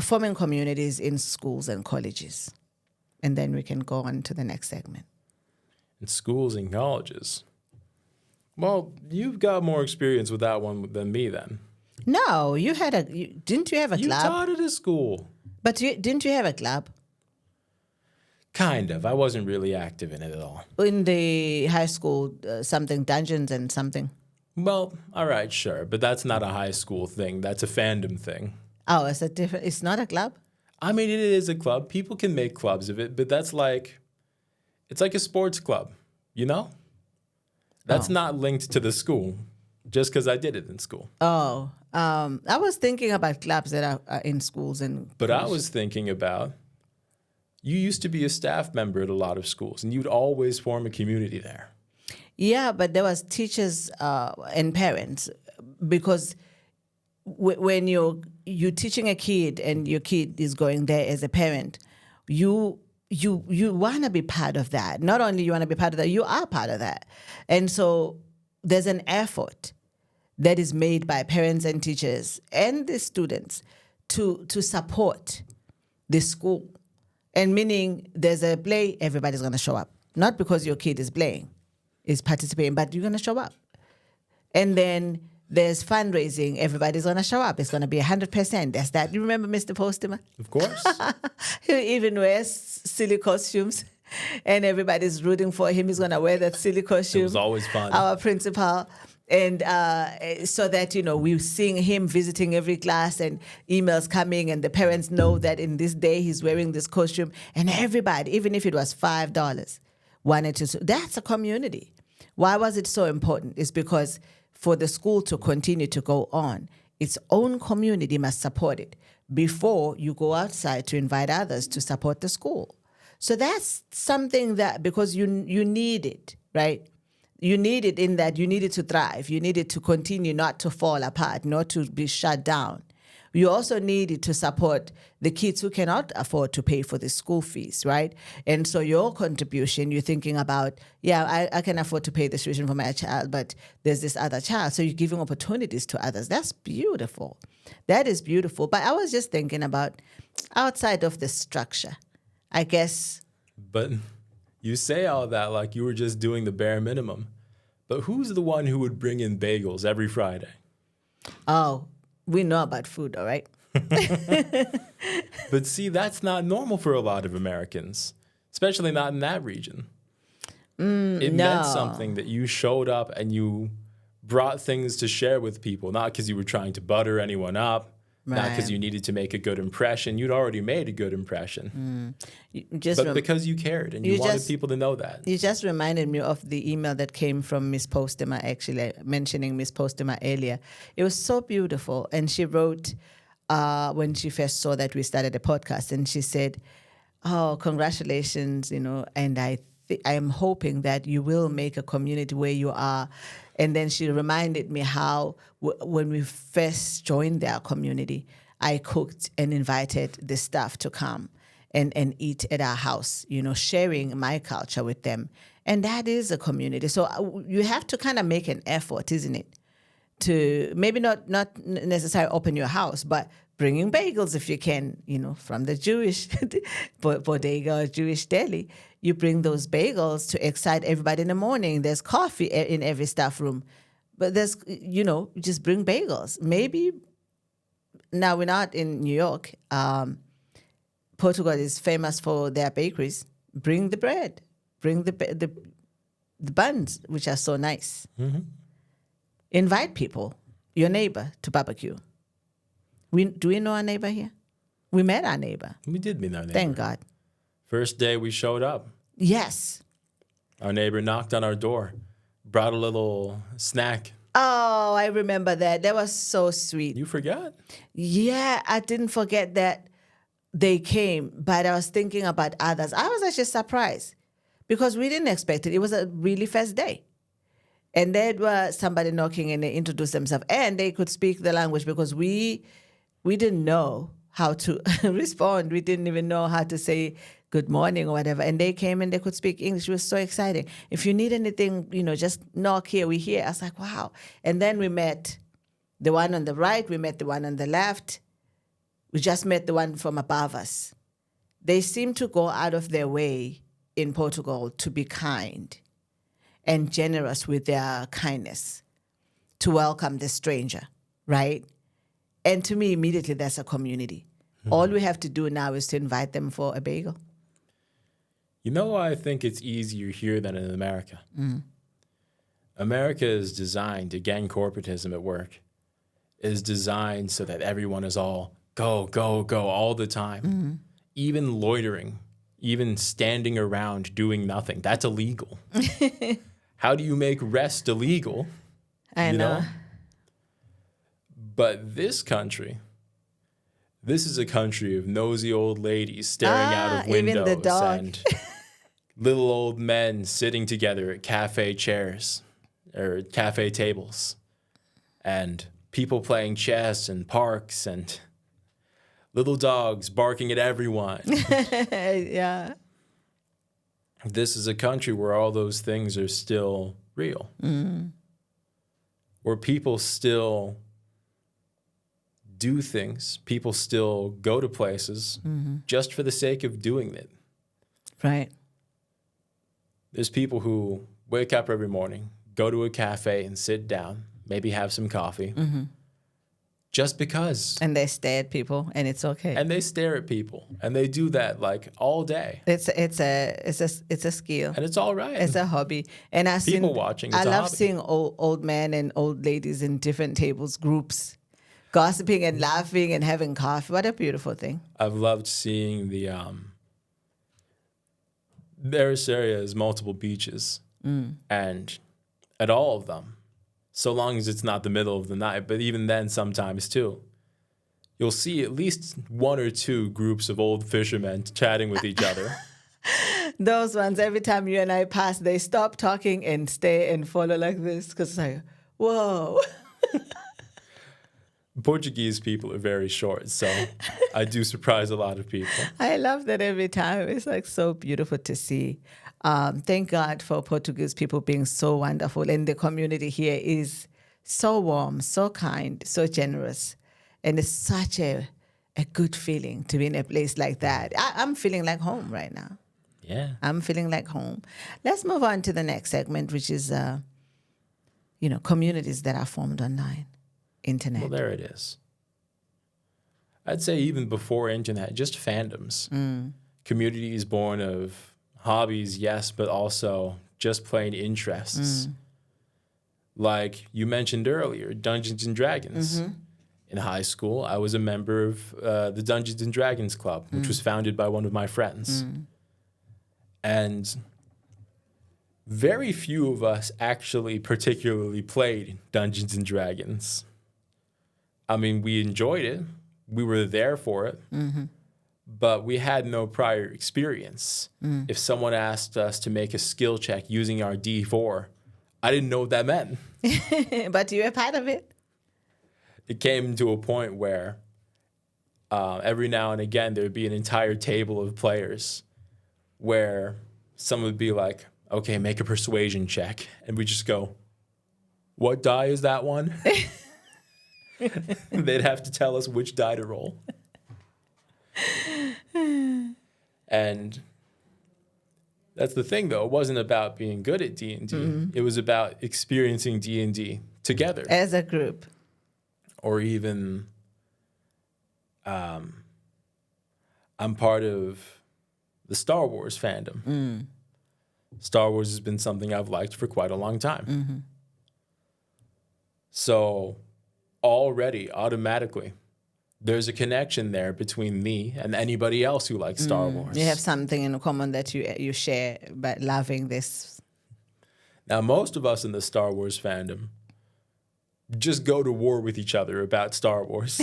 Speaker 2: forming communities in schools and colleges, and then we can go on to the next segment.
Speaker 1: In schools and colleges. Well, you've got more experience with that one than me then.
Speaker 2: No, didn't you have a club?
Speaker 1: You taught at a school.
Speaker 2: But didn't you have a club?
Speaker 1: Kind of. I wasn't really active in it at all.
Speaker 2: In the high school, something, dungeons and something.
Speaker 1: Well, all right, sure, but that's not a high school thing. That's a fandom thing.
Speaker 2: Oh, it's a different. It's not a club.
Speaker 1: I mean, it is a club. People can make clubs of it, but that's like, it's like a sports club, you know? That's not linked to the school just because I did it in school.
Speaker 2: Oh, I was thinking about clubs that are in schools and.
Speaker 1: But I was thinking about, you used to be a staff member at a lot of schools, and you'd always form a community there.
Speaker 2: Yeah, but there was teachers and parents because when you're teaching a kid and your kid is going there as a parent, you want to be part of that. Not only you want to be part of that, you are part of that. And so there's an effort that is made by parents and teachers and the students to support the school. And meaning there's a play, everybody's going to show up. Not because your kid is playing, is participating, but you're going to show up. And then there's fundraising, everybody's going to show up. It's going to be 100%. That's that. You remember Mr. Postema?
Speaker 1: Of course.
Speaker 2: He even wears silly costumes, and everybody's rooting for him. He's going to wear that silly costume.
Speaker 1: It was always fun.
Speaker 2: Our principal. And so that, we're seeing him visiting every class and emails coming, and the parents know that in this day he's wearing this costume. And everybody, even if it was $5, wanted to. That's a community. Why was it so important? It's because for the school to continue to go on, its own community must support it before you go outside to invite others to support the school. So that's something that, because you need it, right? You need it in that you need it to thrive. You need it to continue, not to fall apart, not to be shut down. You also need it to support the kids who cannot afford to pay for the school fees, right? And so your contribution, you're thinking about, I can afford to pay the tuition for my child, but there's this other child. So you're giving opportunities to others. That's beautiful. That is beautiful. But I was just thinking about outside of the structure, I guess.
Speaker 1: But you say all that like you were just doing the bare minimum. But who's the one who would bring in bagels every Friday?
Speaker 2: Oh, we know about food, all right?
Speaker 1: But see, that's not normal for a lot of Americans, especially not in that region. It meant something that you showed up and you brought things to share with people, not because you were trying to butter anyone up, not because you needed to make a good impression. You'd already made a good impression. But because you cared and you wanted people to know that.
Speaker 2: You just reminded me of the email that came from Miss Postema, actually, mentioning Miss Postema earlier. It was so beautiful. And she wrote, when she first saw that we started a podcast, and she said, oh, congratulations, and I am hoping that you will make a community where you are. And then she reminded me how when we first joined their community, I cooked and invited the staff to come and eat at our house, sharing my culture with them. And that is a community. So you have to kind of make an effort, isn't it? To maybe not necessarily open your house, but bringing bagels if you can, from the Jewish bodega or Jewish deli. You bring those bagels to excite everybody in the morning. There's coffee in every staff room. But there's, just bring bagels. Maybe, now we're not in New York. Portugal is famous for their bakeries. Bring the bread. Bring the buns, which are so nice. Mm-hmm. Invite people, your neighbor, to barbecue. Do we know our neighbor here? We met our neighbor.
Speaker 1: We did meet our neighbor.
Speaker 2: Thank God.
Speaker 1: First day we showed up.
Speaker 2: Yes.
Speaker 1: Our neighbor knocked on our door, brought a little snack.
Speaker 2: Oh, I remember that. That was so sweet.
Speaker 1: You forgot?
Speaker 2: Yeah, I didn't forget that they came, but I was thinking about others. I was actually surprised because we didn't expect it. It was a really first day. And there was somebody knocking and they introduced themselves and they could speak the language because we didn't know how to respond. We didn't even know how to say good morning or whatever. And they came and they could speak English. It was so exciting. If you need anything, just knock here, we're here. I was like, wow. And then we met the one on the right. We met the one on the left. We just met the one from above us. They seem to go out of their way in Portugal to be kind and generous with their kindness, to welcome the stranger, right? And to me, immediately, that's a community. Mm-hmm. All we have to do now is to invite them for a bagel.
Speaker 1: You know why I think it's easier here than in America? Mm. America is designed, again, corporatism at work is designed so that everyone is all go, go, go all the time. Even loitering, even standing around doing nothing, that's illegal. How do you make rest illegal?
Speaker 2: I know.
Speaker 1: But this country, this is a country of nosy old ladies staring out of
Speaker 2: even the
Speaker 1: windows
Speaker 2: dog.
Speaker 1: and little old men sitting together at cafe chairs or cafe tables and people playing chess in parks and little dogs barking at everyone.
Speaker 2: Yeah.
Speaker 1: This is a country where all those things are still real, where people still do things, people still go to places just for the sake of doing it.
Speaker 2: Right.
Speaker 1: There's people who wake up every morning, go to a cafe and sit down, maybe have some coffee, just because.
Speaker 2: And they stare at people, and it's okay.
Speaker 1: And they stare at people, and they do that like all day.
Speaker 2: It's a skill.
Speaker 1: And it's all right.
Speaker 2: It's a hobby. And
Speaker 1: People watching, it's
Speaker 2: I
Speaker 1: a
Speaker 2: love
Speaker 1: hobby.
Speaker 2: seeing old men and old ladies in different tables, groups, gossiping and laughing and having coffee. What a beautiful thing.
Speaker 1: I've loved seeing this area has multiple beaches, and at all of them, so long as it's not the middle of the night, but even then sometimes too, you'll see at least one or two groups of old fishermen chatting with each other.
Speaker 2: Those ones, every time you and I pass, they stop talking and stay and follow like this because it's like, whoa.
Speaker 1: Portuguese people are very short, so I do surprise a lot of people.
Speaker 2: I love that every time. It's like so beautiful to see. Thank God for Portuguese people being so wonderful. And the community here is so warm, so kind, so generous. And it's such a good feeling to be in a place like that. I'm feeling like home right now.
Speaker 1: Yeah.
Speaker 2: I'm feeling like home. Let's move on to the next segment, which is, communities that are formed online, internet.
Speaker 1: Well, there it is. I'd say even before internet, just fandoms. Communities born of hobbies, yes, but also just plain interests. Like you mentioned earlier, Dungeons and Dragons. In high school, I was a member of the Dungeons and Dragons Club, which was founded by one of my friends. And very few of us actually particularly played Dungeons and Dragons. I mean, we enjoyed it. We were there for it. But we had no prior experience. If someone asked us to make a skill check using our D4, I didn't know what that meant.
Speaker 2: But you were part of it.
Speaker 1: It came to a point where every now and again there would be an entire table of players where someone would be like, okay, make a persuasion check. And we just go, what die is that one? They'd have to tell us which die to roll. And that's the thing, though. It wasn't about being good at D&D. It was about experiencing D&D together.
Speaker 2: As a group.
Speaker 1: Or even, I'm part of the Star Wars fandom. Star Wars has been something I've liked for quite a long time. So already, automatically, there's a connection there between me and anybody else who likes Star Wars.
Speaker 2: You have something in common that you share by loving this.
Speaker 1: Now, most of us in the Star Wars fandom just go to war with each other about Star Wars.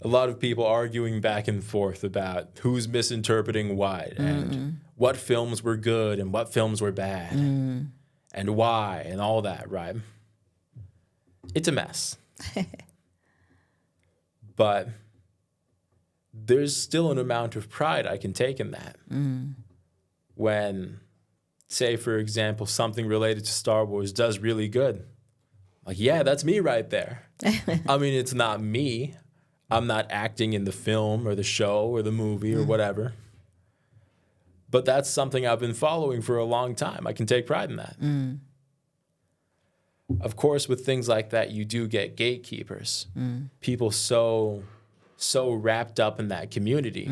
Speaker 1: A lot of people arguing back and forth about who's misinterpreting what and what films were good and what films were bad and why and all that, right? It's a mess. But there's still an amount of pride I can take in that. When, say, for example, something related to Star Wars does really good. Like, yeah, that's me right there. I mean, it's not me. I'm not acting in the film or the show or the movie or whatever. But that's something I've been following for a long time. I can take pride in that. Of course, with things like that, you do get gatekeepers. People so wrapped up in that community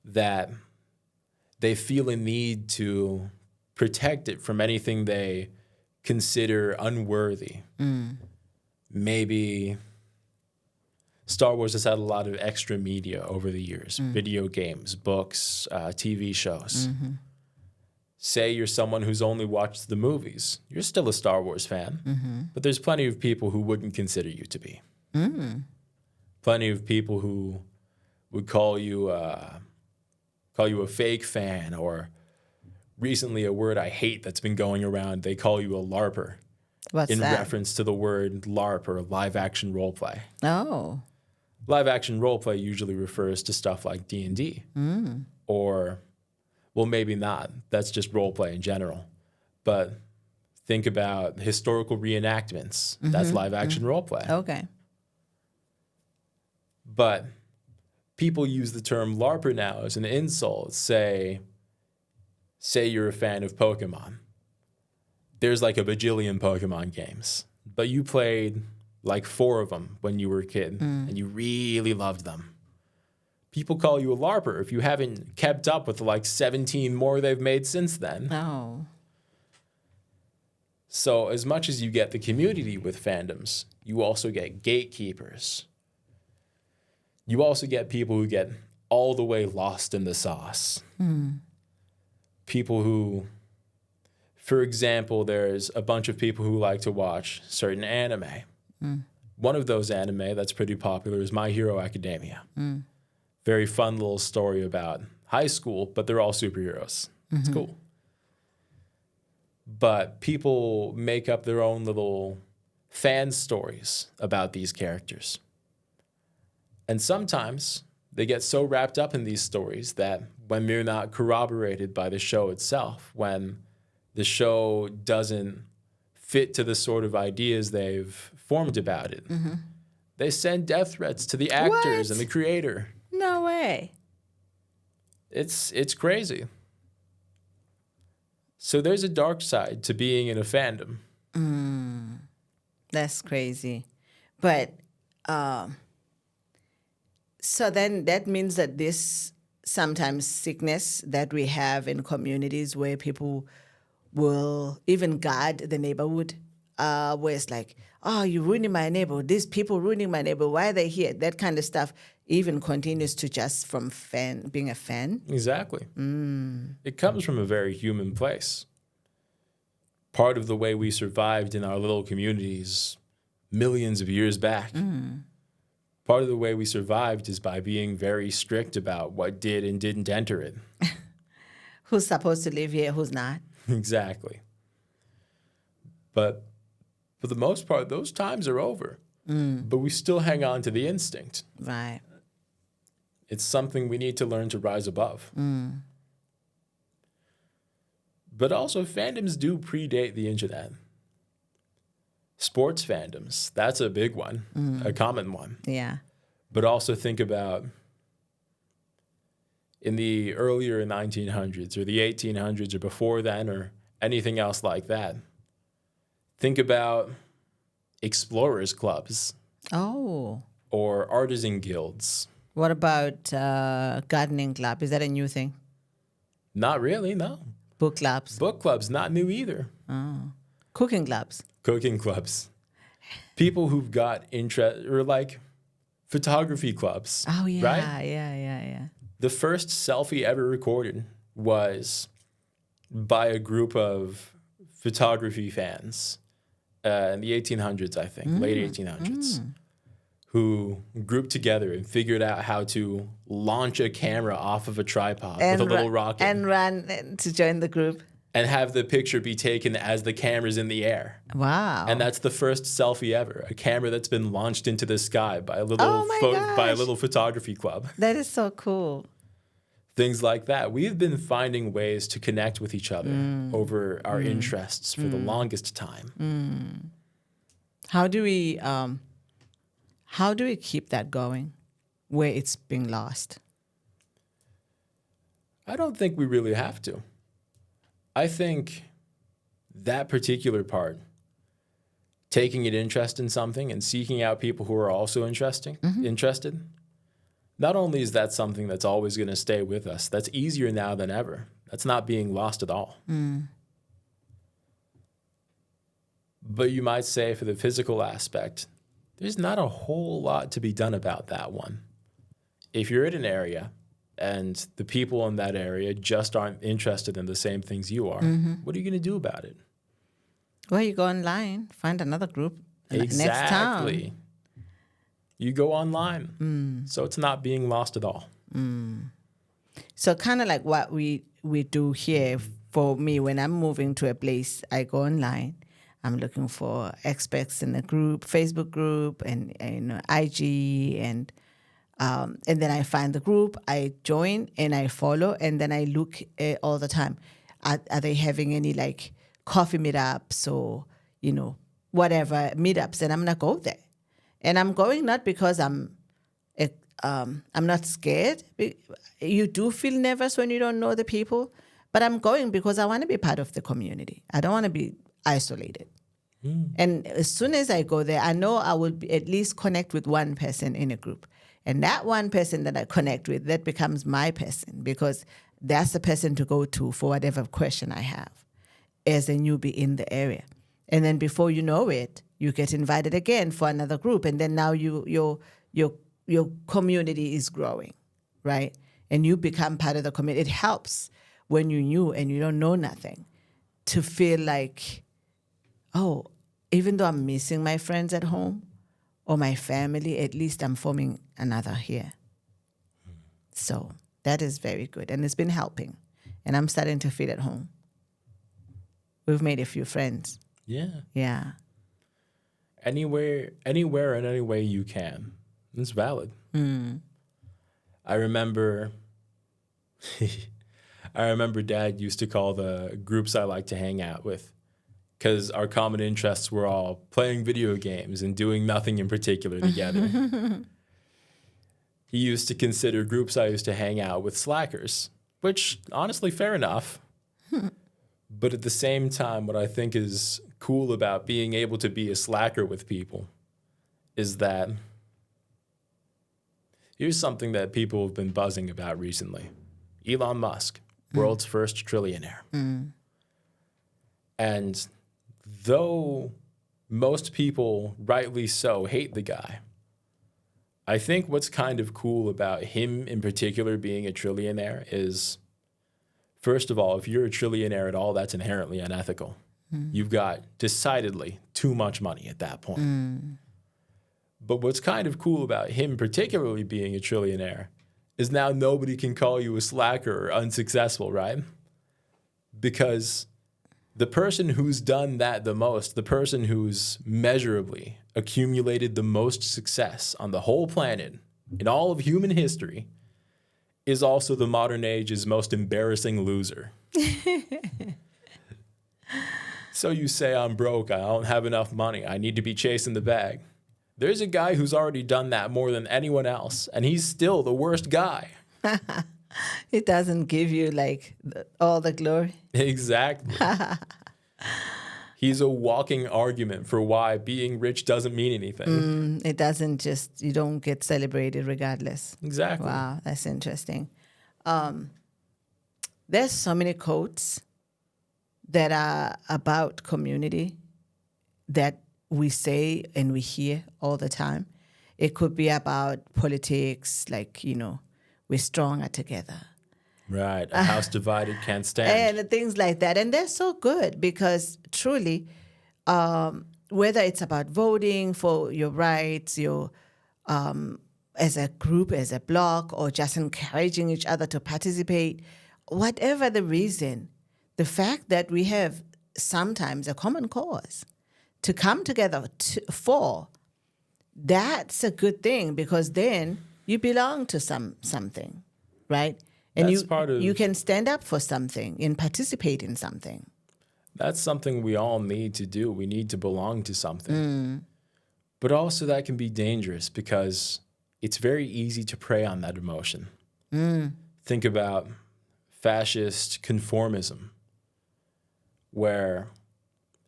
Speaker 1: that they feel a need to protect it from anything they consider unworthy. Maybe Star Wars has had a lot of extra media over the years, video games, books, TV shows. Say you're someone who's only watched the movies. You're still a Star Wars fan, but there's plenty of people who wouldn't consider you to be. Plenty of people who would call you a fake fan, or recently a word I hate that's been going around, they call you a LARPer.
Speaker 2: What's
Speaker 1: in
Speaker 2: that?
Speaker 1: reference to the word LARP, or live action role play.
Speaker 2: Oh.
Speaker 1: Live action role play usually refers to stuff like D&D. Or, well, maybe not. That's just role play in general. But think about historical reenactments. That's live action role play.
Speaker 2: Okay.
Speaker 1: But people use the term LARPer now as an insult. Say you're a fan of Pokemon. There's like a bajillion Pokemon games, but you played like 4 of them when you were a kid and you really loved them. People call you a LARPer if you haven't kept up with the like 17 more they've made since then.
Speaker 2: Oh.
Speaker 1: So as much as you get the community with fandoms, you also get gatekeepers. You also get people who get all the way lost in the sauce. People who, for example, there's a bunch of people who like to watch certain anime. One of those anime that's pretty popular is My Hero Academia. Very fun little story about high school, but they're all superheroes. It's cool. But people make up their own little fan stories about these characters. And sometimes they get so wrapped up in these stories that when they're not corroborated by the show itself, when the show doesn't fit to the sort of ideas they've formed about it, they send death threats to the actors and the creator.
Speaker 2: No way.
Speaker 1: It's crazy. So there's a dark side to being in a fandom.
Speaker 2: That's crazy. But so then that means that this sometimes sickness that we have in communities where people will even guard the neighborhood, where it's like, oh, you're ruining my neighborhood. These people ruining my neighborhood. Why are they here? That kind of stuff even continues to just from being a fan.
Speaker 1: Exactly. It comes from a very human place. Part of the way we survived in our little communities millions of years back, part of the way we survived is by being very strict about what did and didn't enter it.
Speaker 2: Who's supposed to live here, who's not?
Speaker 1: Exactly. But for the most part, those times are over. But we still hang on to the instinct.
Speaker 2: Right.
Speaker 1: It's something we need to learn to rise above. But also, fandoms do predate the internet. Sports fandoms, that's a big one, a common one.
Speaker 2: Yeah.
Speaker 1: But also think about in the earlier 1900s or the 1800s or before then or anything else like that. Think about explorers clubs.
Speaker 2: Oh.
Speaker 1: Or artisan guilds.
Speaker 2: What about gardening club? Is that a new thing?
Speaker 1: Not really, no.
Speaker 2: Book clubs?
Speaker 1: Book clubs, not new either.
Speaker 2: Oh. Cooking clubs?
Speaker 1: Cooking clubs. People who've got interest, or like photography clubs.
Speaker 2: Oh, yeah,
Speaker 1: right?
Speaker 2: yeah.
Speaker 1: The first selfie ever recorded was by a group of photography fans in the 1800s, I think, late 1800s, who grouped together and figured out how to launch a camera off of a tripod with a little rocket.
Speaker 2: And ran to join the group.
Speaker 1: And have the picture be taken as the camera's in the air.
Speaker 2: Wow.
Speaker 1: And that's the first selfie ever, a camera that's been launched into the sky by a little by a little photography club.
Speaker 2: That is so cool.
Speaker 1: Things like that. We've been finding ways to connect with each other over our interests for the longest time.
Speaker 2: How do we keep that going where it's being lost?
Speaker 1: I don't think we really have to. I think that particular part, taking an interest in something and seeking out people who are also interested, not only is that something that's always going to stay with us, that's easier now than ever. That's not being lost at all. But you might say for the physical aspect, there's not a whole lot to be done about that one. If you're in an area and the people in that area just aren't interested in the same things you are, what are you going to do about it?
Speaker 2: Well, you go online, find another group. Next town.
Speaker 1: Exactly. You go online. So it's not being lost at all.
Speaker 2: So kind of like what we do here for me when I'm moving to a place, I go online. I'm looking for experts in a group, Facebook group, and IG, and then I find the group, I join, and I follow, and then I look all the time. Are they having any like coffee meetups or whatever meetups? And I'm gonna go there, and I'm going not because I'm not scared. You do feel nervous when you don't know the people, but I'm going because I want to be part of the community. I don't want to be isolated. And as soon as I go there, I know I will at least connect with one person in a group. And that one person that I connect with, that becomes my person, because that's the person to go to for whatever question I have as a newbie in the area. And then before you know it, you get invited again for another group. And then now your community is growing, right? And you become part of the community. It helps when you're new and you don't know nothing to feel like, oh, even though I'm missing my friends at home or my family, at least I'm forming another here. So that is very good. And it's been helping. And I'm starting to feel at home. We've made a few friends.
Speaker 1: Yeah.
Speaker 2: Yeah.
Speaker 1: Anywhere and any way you can. It's valid. I remember Dad used to call the groups I like to hang out with, because our common interests were all playing video games and doing nothing in particular together. He used to consider groups I used to hang out with slackers, which honestly, fair enough. But at the same time, what I think is cool about being able to be a slacker with people is that here's something that people have been buzzing about recently. Elon Musk, world's first trillionaire. And though most people, rightly so, hate the guy, I think what's kind of cool about him in particular being a trillionaire is, first of all, if you're a trillionaire at all, that's inherently unethical. You've got decidedly too much money at that point. But what's kind of cool about him particularly being a trillionaire is now nobody can call you a slacker or unsuccessful, right? Because the person who's done that the most, the person who's measurably accumulated the most success on the whole planet in all of human history, is also the modern age's most embarrassing loser. So you say, I'm broke, I don't have enough money, I need to be chasing the bag. There's a guy who's already done that more than anyone else, and he's still the worst guy.
Speaker 2: It doesn't give you like all the glory.
Speaker 1: Exactly. He's a walking argument for why being rich doesn't mean anything.
Speaker 2: It doesn't just, you don't get celebrated regardless.
Speaker 1: Exactly.
Speaker 2: Wow, that's interesting. There's so many quotes that are about community that we say and we hear all the time. It could be about politics, like, we're stronger together.
Speaker 1: Right. A house divided can't stand.
Speaker 2: And things like that. And they're so good because truly, whether it's about voting for your rights, as a group, as a bloc, or just encouraging each other to participate, whatever the reason, the fact that we have sometimes a common cause to come together for, that's a good thing, because then you belong to something, right? And you can stand up for something and participate in something.
Speaker 1: That's something we all need to do. We need to belong to something. But also that can be dangerous because it's very easy to prey on that emotion. Think about fascist conformism, where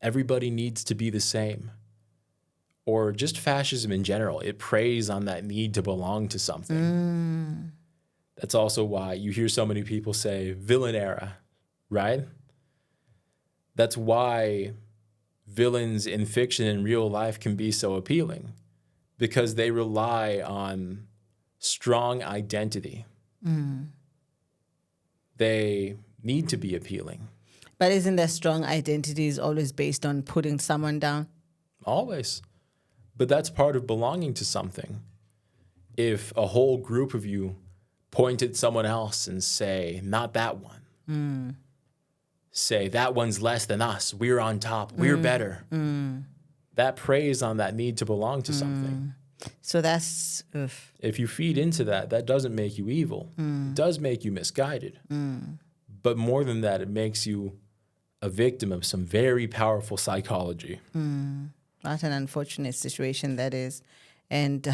Speaker 1: everybody needs to be the same. Or just fascism in general. It preys on that need to belong to something. That's also why you hear so many people say villain era, right? That's why villains in fiction and real life can be so appealing because they rely on strong identity. They need to be appealing.
Speaker 2: But isn't that strong identity is always based on putting someone down?
Speaker 1: Always. But that's part of belonging to something. If a whole group of you point at someone else and say, not that one. Say, that one's less than us. We're on top. We're better. That preys on that need to belong to something.
Speaker 2: So that's...
Speaker 1: If you feed into that, that doesn't make you evil. It does make you misguided. But more than that, it makes you a victim of some very powerful psychology.
Speaker 2: What an unfortunate situation that is. And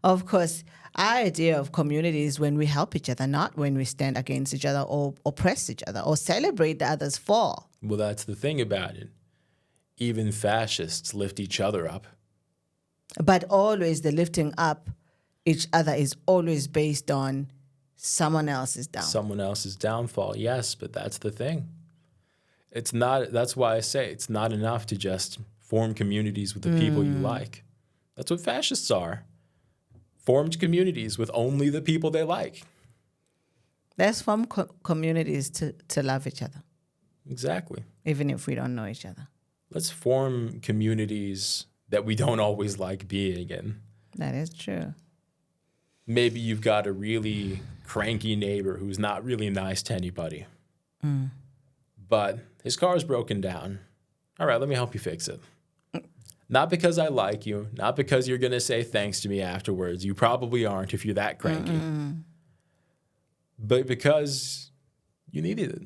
Speaker 2: of course, our idea of community is when we help each other, not when we stand against each other or oppress each other or celebrate the other's fall.
Speaker 1: Well, that's the thing about it. Even fascists lift each other up.
Speaker 2: But always the lifting up each other is always based on someone else's down.
Speaker 1: Someone else's downfall, yes, but that's the thing. It's not, that's why I say it's not enough to just form communities with the people you like. That's what fascists are. Formed communities with only the people they like.
Speaker 2: Let's form communities to love each other.
Speaker 1: Exactly.
Speaker 2: Even if we don't know each other.
Speaker 1: Let's form communities that we don't always like being in.
Speaker 2: That is true.
Speaker 1: Maybe you've got a really cranky neighbor who's not really nice to anybody. But his car's broken down. All right, let me help you fix it. Not because I like you, not because you're going to say thanks to me afterwards. You probably aren't if you're that cranky. But because you needed it.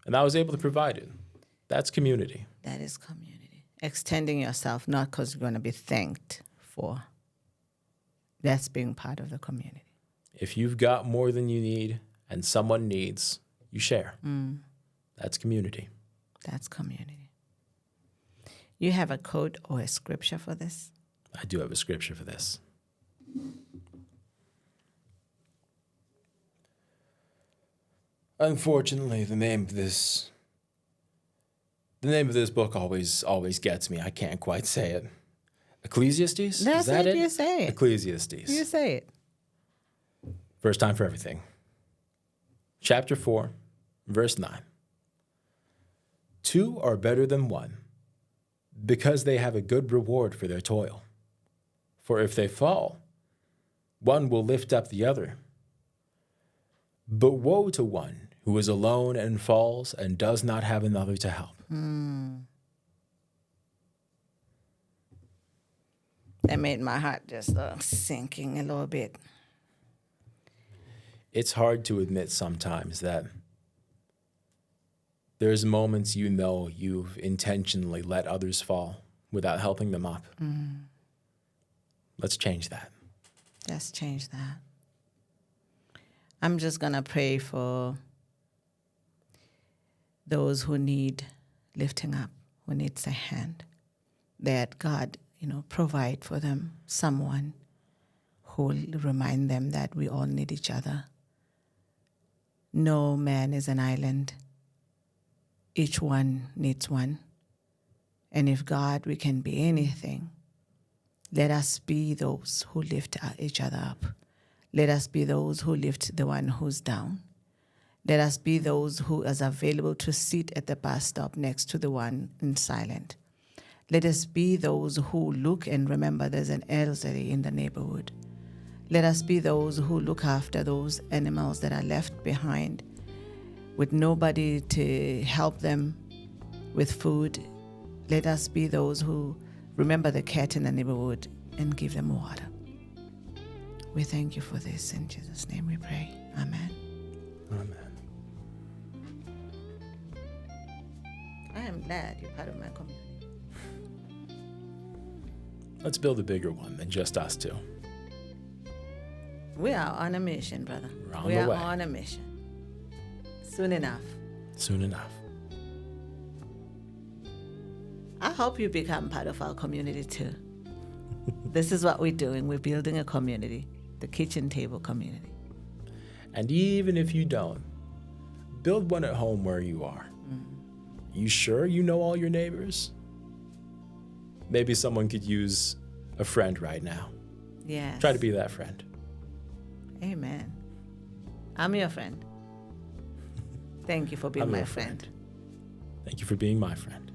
Speaker 1: And I was able to provide it. That's community.
Speaker 2: That is community. Extending yourself, not because you're going to be thanked for. That's being part of the community.
Speaker 1: If you've got more than you need and someone needs, you share. That's community.
Speaker 2: That's community. You have a quote or a scripture for this?
Speaker 1: I do have a scripture for this. Unfortunately, the name of this book always gets me. I can't quite say it. Ecclesiastes?
Speaker 2: That's
Speaker 1: Is that
Speaker 2: it.
Speaker 1: it?
Speaker 2: You say it.
Speaker 1: Ecclesiastes.
Speaker 2: You say it.
Speaker 1: First time for everything. Chapter 4, verse 9. 2 are better than 1, because they have a good reward for their toil. For if they fall, one will lift up the other. But woe to one who is alone and falls and does not have another to help.
Speaker 2: That made my heart just sinking a little bit.
Speaker 1: It's hard to admit sometimes that there's moments you know you've intentionally let others fall without helping them up. Let's change that.
Speaker 2: Let's change that. I'm just going to pray for those who need lifting up, who needs a hand, that God, provide for them someone who will remind them that we all need each other. No man is an island. Each one needs one. And if God, we can be anything, let us be those who lift each other up. Let us be those who lift the one who's down. Let us be those who is available to sit at the bus stop next to the one in silent. Let us be those who look and remember there's an elderly in the neighborhood. Let us be those who look after those animals that are left behind with nobody to help them with food. Let us be those who remember the cat in the neighborhood and give them water. We thank you for this. In Jesus' name we pray. Amen.
Speaker 1: Amen.
Speaker 2: I am glad you're part of my community.
Speaker 1: Let's build a bigger one than just us two.
Speaker 2: We are on a mission, brother.
Speaker 1: We're on
Speaker 2: we
Speaker 1: the
Speaker 2: are
Speaker 1: way.
Speaker 2: on a mission. Soon enough.
Speaker 1: Soon enough.
Speaker 2: I hope you become part of our community too. This is what we're doing. We're building a community, the kitchen table community.
Speaker 1: And even if you don't, build one at home where you are. You sure you know all your neighbors? maybe someone could use a friend right now.
Speaker 2: Yes.
Speaker 1: Try to be that friend.
Speaker 2: Amen. I'm your friend. Thank you for being
Speaker 1: I'm
Speaker 2: my
Speaker 1: your
Speaker 2: friend.
Speaker 1: Thank you for being my friend.